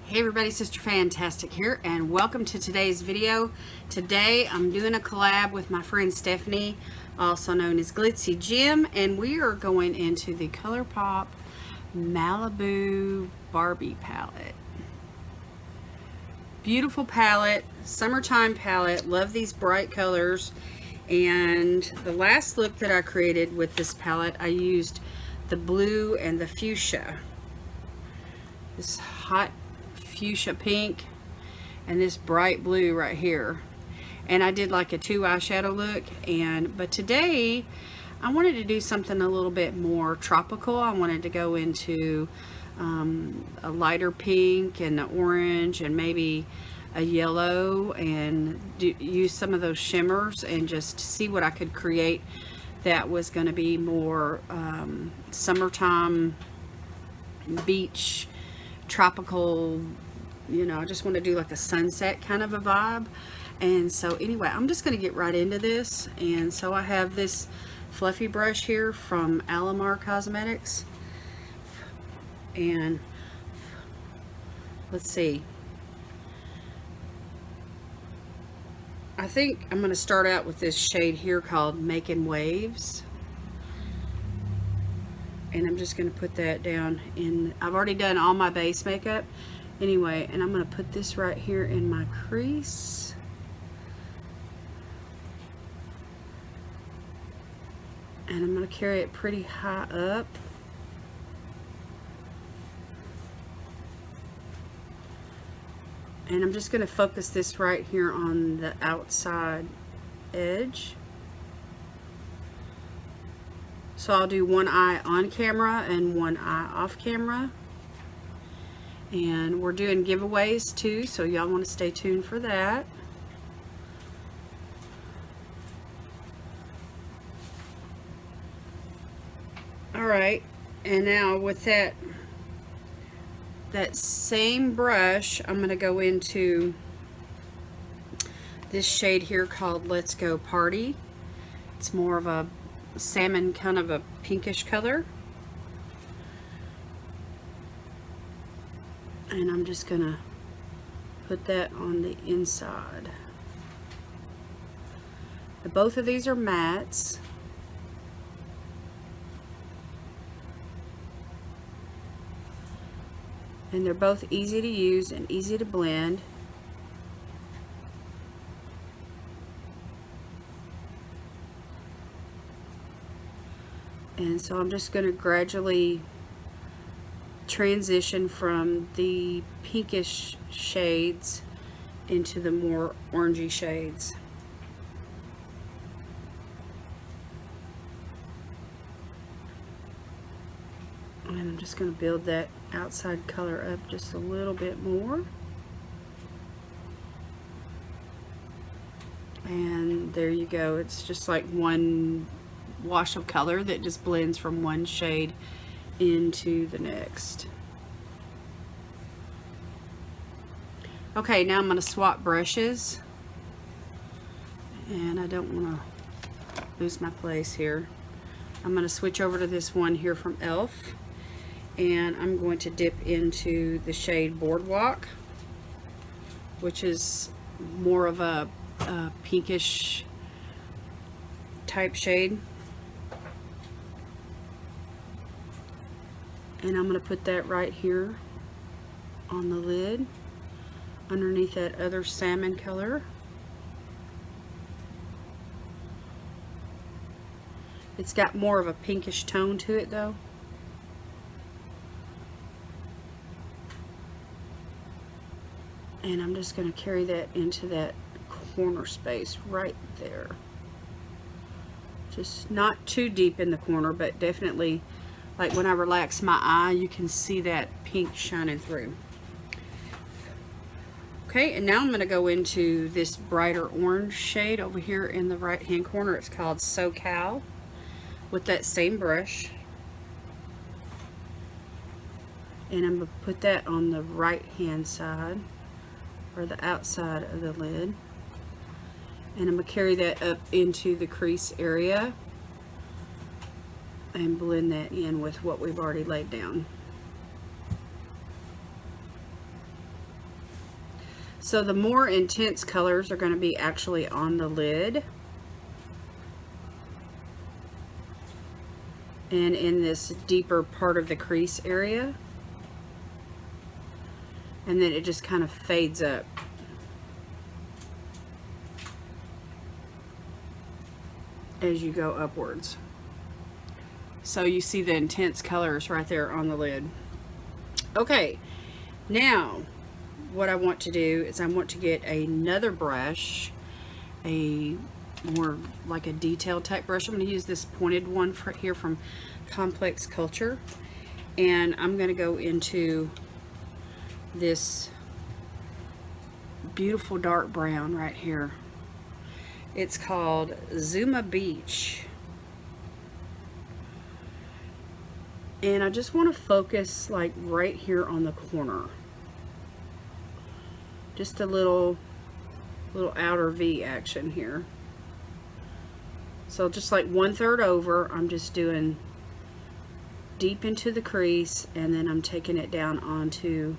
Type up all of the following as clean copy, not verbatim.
Hey everybody, Sister Fantastic here, and welcome to today's video. Today I'm doing a collab with my friend Stephanie, also known as Glittzy Gem, and we are going into the ColourPop Malibu Barbie Palette. Beautiful palette, summertime palette, love these bright colors. And the last look that I created with this palette, I used the blue and the fuchsia. This hot fuchsia pink and this bright blue right here, and I did like a 2 eyeshadow look. But today I wanted to do something a little bit more tropical. I wanted to go into a lighter pink and an orange and maybe a yellow, and use some of those shimmers and just see what I could create that was going to be more summertime beach tropical. You know, I just want to do like a sunset kind of a vibe. And so anyway, I'm just going to get right into this. And so I have this fluffy brush here from Latimer Cosmetics, and let's see, I think I'm going to start out with this shade here called Making Waves. And I'm just going to put that down in, I've already done all my base makeup anyway, and I'm going to put this right here in my crease. And I'm going to carry it pretty high up. And I'm just going to focus this right here on the outside edge. So I'll do one eye on camera and one eye off camera. And we're doing giveaways too, so y'all want to stay tuned for that. Alright, and now with that same brush, I'm going to go into this shade here called Let's Go Party. It's more of a salmon, kind of a pinkish color. And I'm just gonna put that on the inside. Both of these are mattes. And they're both easy to use and easy to blend. And so I'm just going to gradually transition from the pinkish shades into the more orangey shades. And I'm just going to build that outside color up just a little bit more. And there you go. It's just like one wash of color that just blends from one shade into the next. Okay, now I'm going to swap brushes, and I don't want to lose my place here. I'm going to switch over to this one here from e.l.f. and I'm going to dip into the shade Boardwalk, which is more of a pinkish type shade. And I'm going to put that right here on the lid underneath that other salmon color. It's got more of a pinkish tone to it though. And I'm just going to carry that into that corner space right there. Just not too deep in the corner, but definitely, like when I relax my eye, you can see that pink shining through. Okay, and now I'm going to go into this brighter orange shade over here in the right hand corner. It's called SoCal, with that same brush. And I'm going to put that on the right hand side, or the outside of the lid. And I'm going to carry that up into the crease area and blend that in with what we've already laid down. So the more intense colors are going to be actually on the lid and in this deeper part of the crease area, and then it just kind of fades up. As you go upwards. So you see the intense colors right there on the lid. Okay, now what I want to do is I want to get another brush, a more like a detail type brush. I'm going to use this pointed one here from Complex Culture, and I'm going to go into this beautiful dark brown right here. It's called Zuma Beach. And I just want to focus like right here on the corner. Just a little outer V action here. So just like 1/3 over, I'm just doing deep into the crease, and then I'm taking it down onto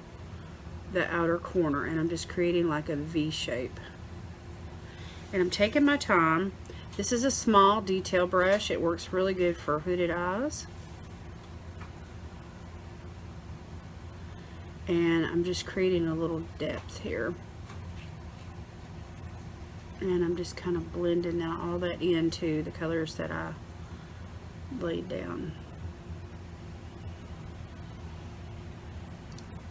the outer corner, and I'm just creating like a V shape. And I'm taking my time. This is a small detail brush. It works really good for hooded eyes. And I'm just creating a little depth here. And I'm just kind of blending all that into the colors that I laid down.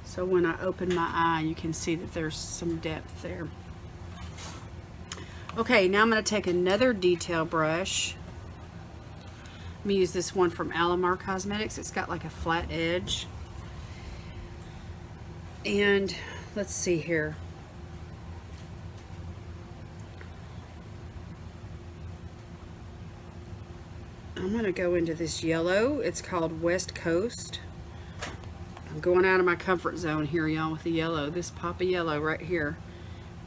So when I open my eye, you can see that there's some depth there. Okay, now I'm going to take another detail brush. I'm going to use this one from Latimer Cosmetics. It's got like a flat edge. And let's see here. I'm going to go into this yellow. It's called West Coast. I'm going out of my comfort zone here, y'all, with the yellow. This pop of yellow right here.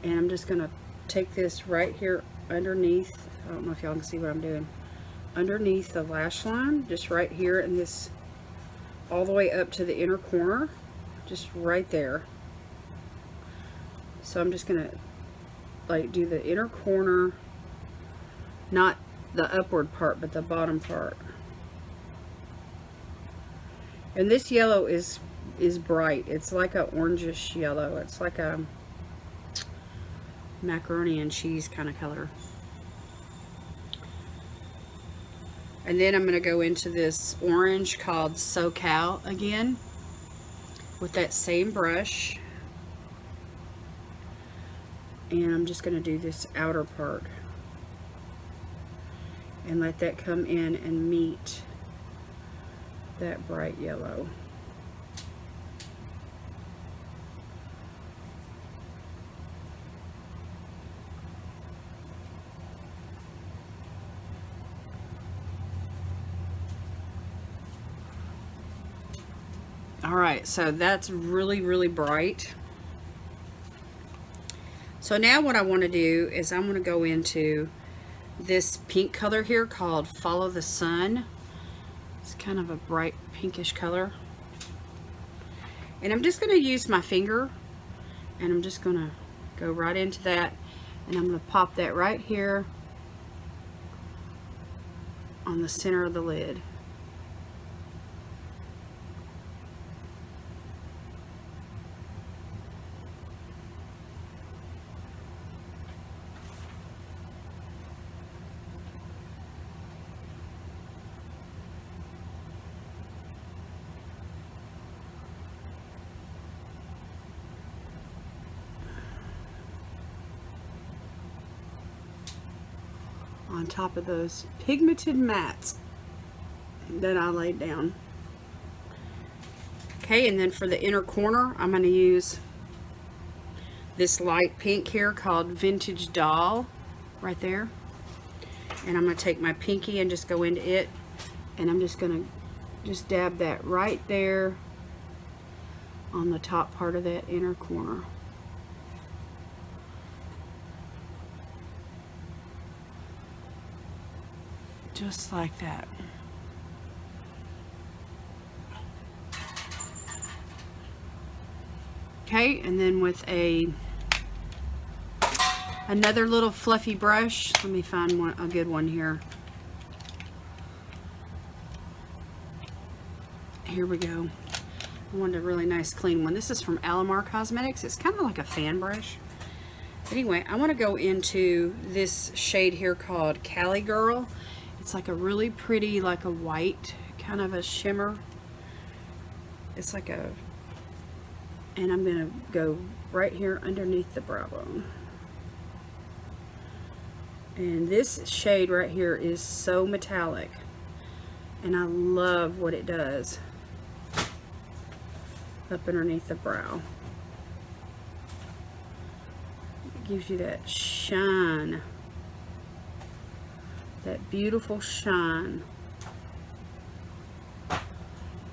And I'm just going to take this right here underneath. I don't know if y'all can see what I'm doing. Underneath the lash line, just right here, and this all the way up to the inner corner, just right there. So I'm just gonna like do the inner corner, not the upward part, but the bottom part. And this yellow is bright. It's like a orangish yellow. It's like a macaroni and cheese kind of color. And then I'm going to go into this orange called SoCal again with that same brush, and I'm just going to do this outer part and let that come in and meet that bright yellow. Alright, so that's really, really bright. So now what I want to do is I'm going to go into this pink color here called Follow the Sun. It's kind of a bright pinkish color. And I'm just going to use my finger, and I'm just going to go right into that, and I'm going to pop that right here on the center of the lid. On top of those pigmented mats that I laid down. Okay, and then for the inner corner, I'm going to use this light pink here called Vintage Doll right there. And I'm going to take my pinky and just go into it, and I'm just going to just dab that right there on the top part of that inner corner. Just like that. Okay, and then with a Another little fluffy brush. Let me find one, a good one here. Here we go. I wanted a really nice clean one. This is from Latimer Cosmetics. It's kind of like a fan brush. Anyway, I want to go into this shade here called Cali Girl. It's like a really pretty, like a white kind of a shimmer. It's like a, and I'm going to go right here underneath the brow bone. And this shade right here is so metallic, and I love what it does up underneath the brow. It gives you that shine, that beautiful shine.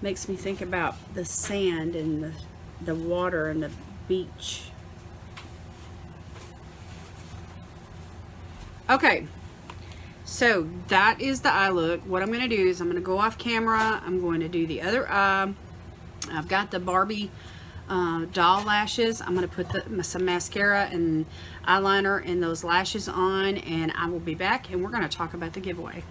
Makes me think about the sand and the water and the beach. Okay, so that is the eye look. What I'm going to do is I'm going to go off camera. I'm going to do the other eye. I've got the Barbie doll lashes. I'm going to put some mascara and eyeliner and those lashes on, and I will be back and we're going to talk about the giveaway.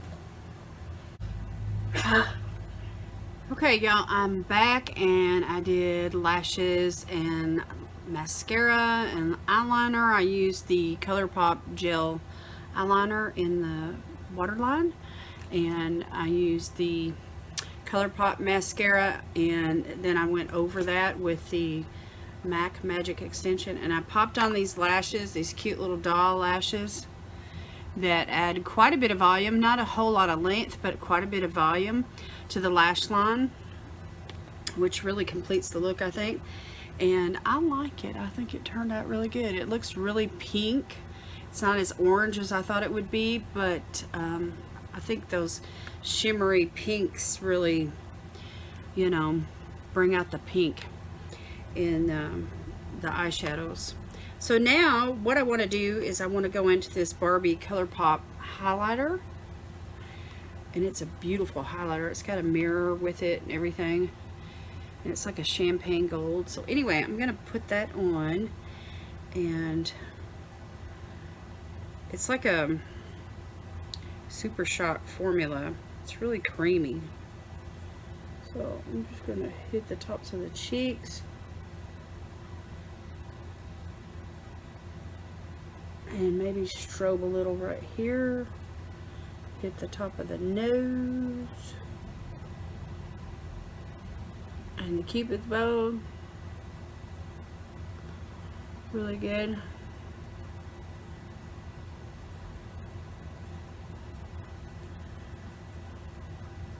Okay, y'all, I'm back and I did lashes and mascara and eyeliner. I used the ColourPop gel eyeliner in the waterline, and I used the ColourPop mascara, and then I went over that with the MAC Magic Extension, and I popped on these lashes, these cute little doll lashes that add quite a bit of volume, not a whole lot of length, but quite a bit of volume to the lash line, which really completes the look, I think. And I like it. I think it turned out really good. It looks really pink. It's not as orange as I thought it would be, but I think those shimmery pinks really, you know, bring out the pink in the eyeshadows. So now what I want to do is I want to go into this Barbie ColourPop highlighter, and it's a beautiful highlighter. It's got a mirror with it and everything, and it's like a champagne gold. So anyway, I'm going to put that on, and it's like a Super Shock formula. It's really creamy. So I'm just going to hit the tops of the cheeks. And maybe strobe a little right here. Hit the top of the nose. And the Cupid's bow. Really good.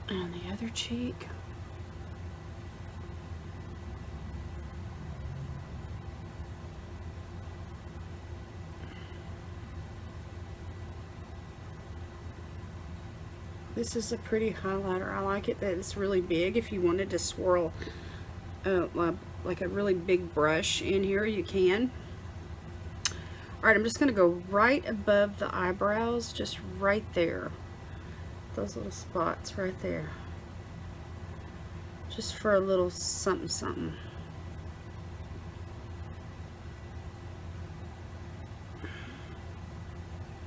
And the other cheek. This is a pretty highlighter. I like it that it's really big. If you wanted to swirl like a really big brush in here, you can. Alright, I'm just going to go right above the eyebrows, just right there. Those little spots right there. Just for a little something something.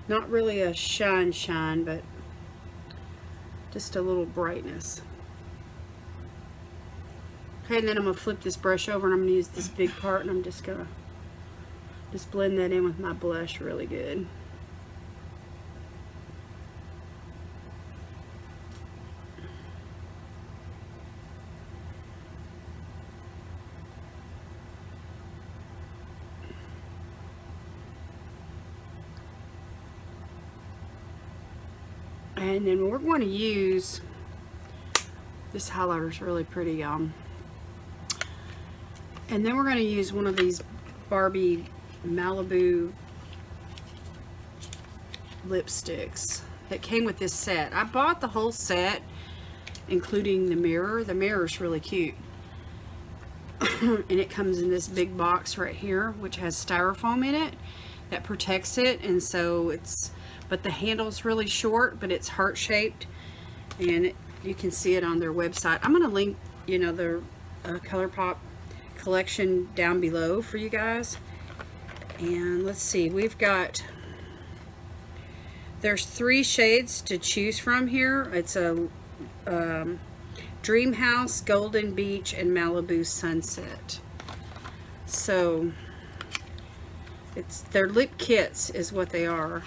Not really a shine, but just a little brightness. Okay, and then I'm going to flip this brush over, and I'm going to use this big part, and I'm just going to blend that in with my blush really good. And then we're going to use, this highlighter is really pretty, y'all. And then we're going to use one of these Barbie Malibu lipsticks that came with this set. I bought the whole set, including the mirror. The mirror is really cute. And it comes in this big box right here, which has styrofoam in it that protects it. And so it's, but the handle's really short, but it's heart-shaped, and you can see it on their website. I'm going to link, you know, their ColourPop collection down below for you guys. And let's see, there's 3 shades to choose from here. It's a Dream House, Golden Beach, and Malibu Sunset. So their lip kits is what they are.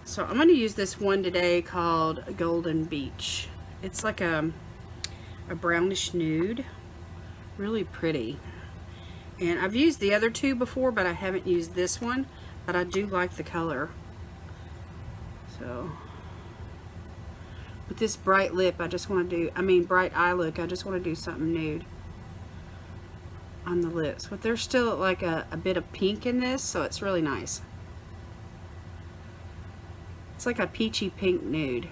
So I'm going to use this one today called Golden Beach. It's like a brownish nude, really pretty. And I've used the other 2 before, but I haven't used this one, but I do like the color. So with this bright lip, I just want to do, bright eye look, I just want to do something nude on the lips. But there's still like a bit of pink in this, so it's really nice. It's like a peachy pink nude.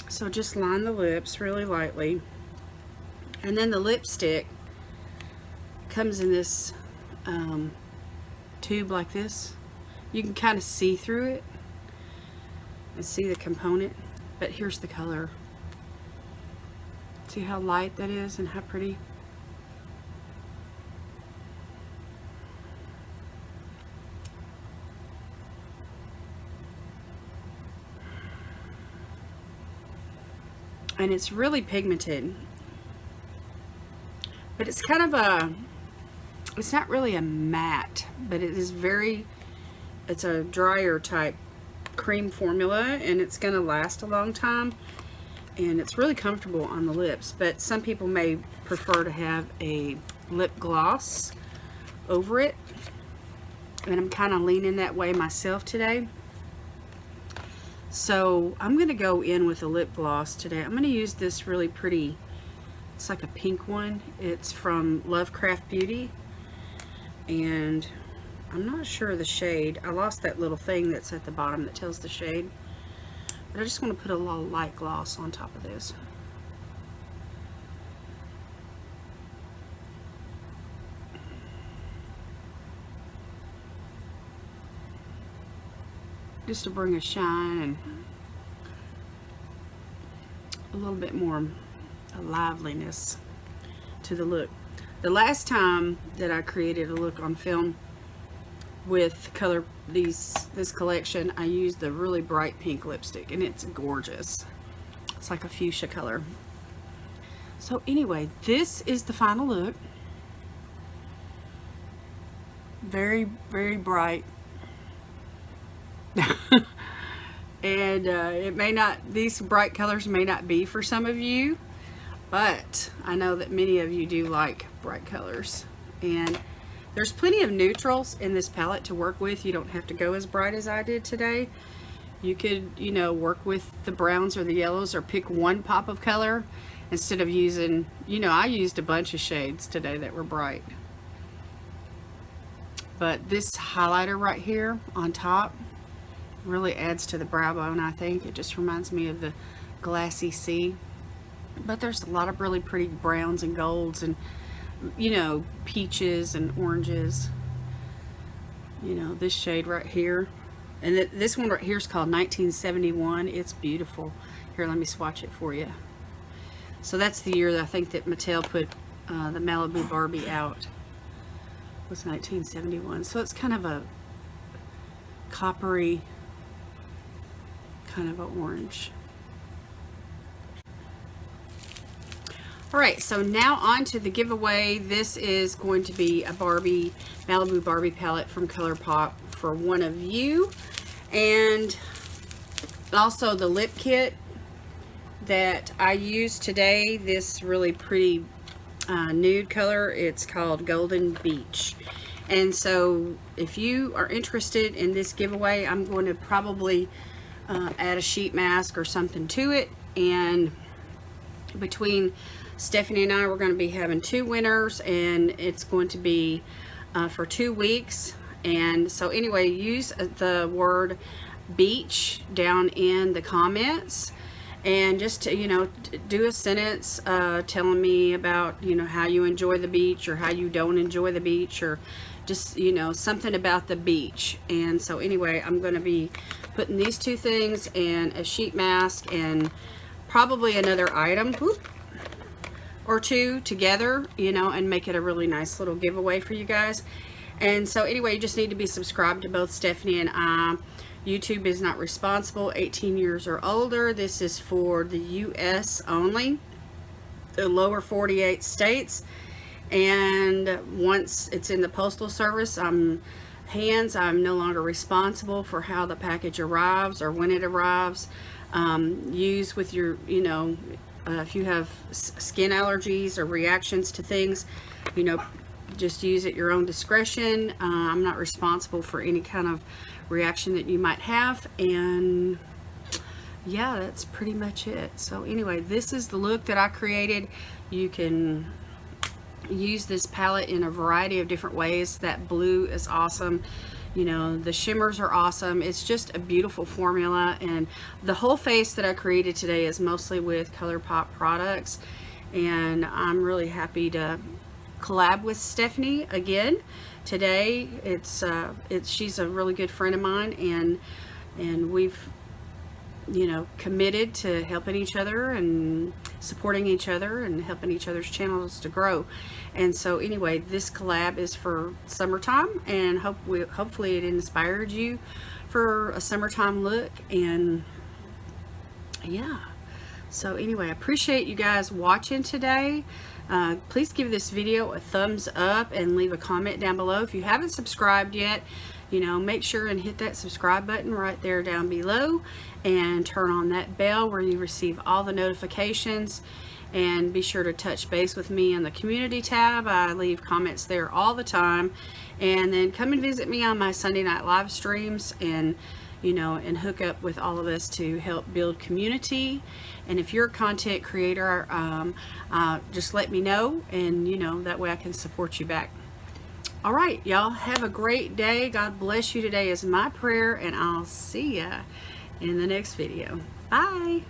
So just line the lips really lightly. And then the lipstick comes in this tube like this. You can kind of see through it and see the component, but here's the color. See how light that is and how pretty? And it's really pigmented, but it's kind of it's not really a matte, but it is it's a drier type cream formula, and it's going to last a long time, and it's really comfortable on the lips. But some people may prefer to have a lip gloss over it, and I'm kind of leaning that way myself today. So I'm going to go in with a lip gloss today. I'm going to use this really pretty, it's like a pink one. It's from Lovecraft Beauty, and I'm not sure of the shade. I lost that little thing that's at the bottom that tells the shade. But I just want to put a little light gloss on top of this. Just to bring a shine and a little bit more liveliness to the look. The last time that I created a look on film with this collection, I used the really bright pink lipstick, and it's gorgeous. It's like a fuchsia color. So anyway, this is the final look. Very, very bright. And these bright colors may not be for some of you, but I know that many of you do like bright colors. And there's plenty of neutrals in this palette to work with. You don't have to go as bright as I did today. You could, work with the browns or the yellows, or pick one pop of color instead of using, I used a bunch of shades today that were bright. But this highlighter right here on top really adds to the brow bone, I think. It just reminds me of the glassy sea. But there's a lot of really pretty browns and golds and, peaches and oranges. This shade right here. And this one right here is called 1971. It's beautiful. Here, let me swatch it for you. So that's the year that I think that Mattel put the Malibu Barbie out. It was 1971. So it's kind of a coppery, kind of an orange. Alright, so now on to the giveaway. This is going to be a Malibu Barbie palette from ColourPop for one of you. And also the lip kit that I used today, this really pretty nude color. It's called Golden Beach. And so if you are interested in this giveaway, I'm going to probably add a sheet mask or something to it. And between Stephanie and I, we're going to be having 2 winners, and it's going to be for 2 weeks. And so anyway, use the word beach down in the comments, and just to, you know, do a sentence telling me about, you know, how you enjoy the beach or how you don't enjoy the beach, or just, you know, something about the beach. And so anyway, I'm going to be putting these two things and a sheet mask and probably another item or two together, you know, and make it a really nice little giveaway for you guys. And so anyway, you just need to be subscribed to both Stephanie and I. YouTube is not responsible, 18 years or older. This is for the US only, the lower 48 states. And once it's in the postal service, I'm no longer responsible for how the package arrives or when it arrives. Use with your, you know, if you have skin allergies or reactions to things, you know, just use at your own discretion. I'm not responsible for any kind of reaction that you might have. And yeah, that's pretty much it. So anyway, this is the look that I created. You can use this palette in a variety of different ways. That blue is awesome. You know, the shimmers are awesome. It's just a beautiful formula, and the whole face that I created today is mostly with ColourPop products. And I'm really happy to collab with Stephanie again today. She's a really good friend of mine, and we've, you know, committed to helping each other and supporting each other and helping each other's channels to grow. And so anyway, this collab is for summertime, and hopefully it inspired you for a summertime look. And yeah, so anyway, I appreciate you guys watching today. Please give this video a thumbs up and leave a comment down below. If you haven't subscribed yet, you know, make sure and hit that subscribe button right there down below, and turn on that bell where you receive all the notifications. And be sure to touch base with me in the community tab. I leave comments there all the time. And then come and visit me on my Sunday night live streams, and, you know, and hook up with all of us to help build community. And if you're a content creator, just let me know, and, you know, that way I can support you back. All right, y'all, have a great day. God bless you today is my prayer, and I'll see ya in the next video. Bye.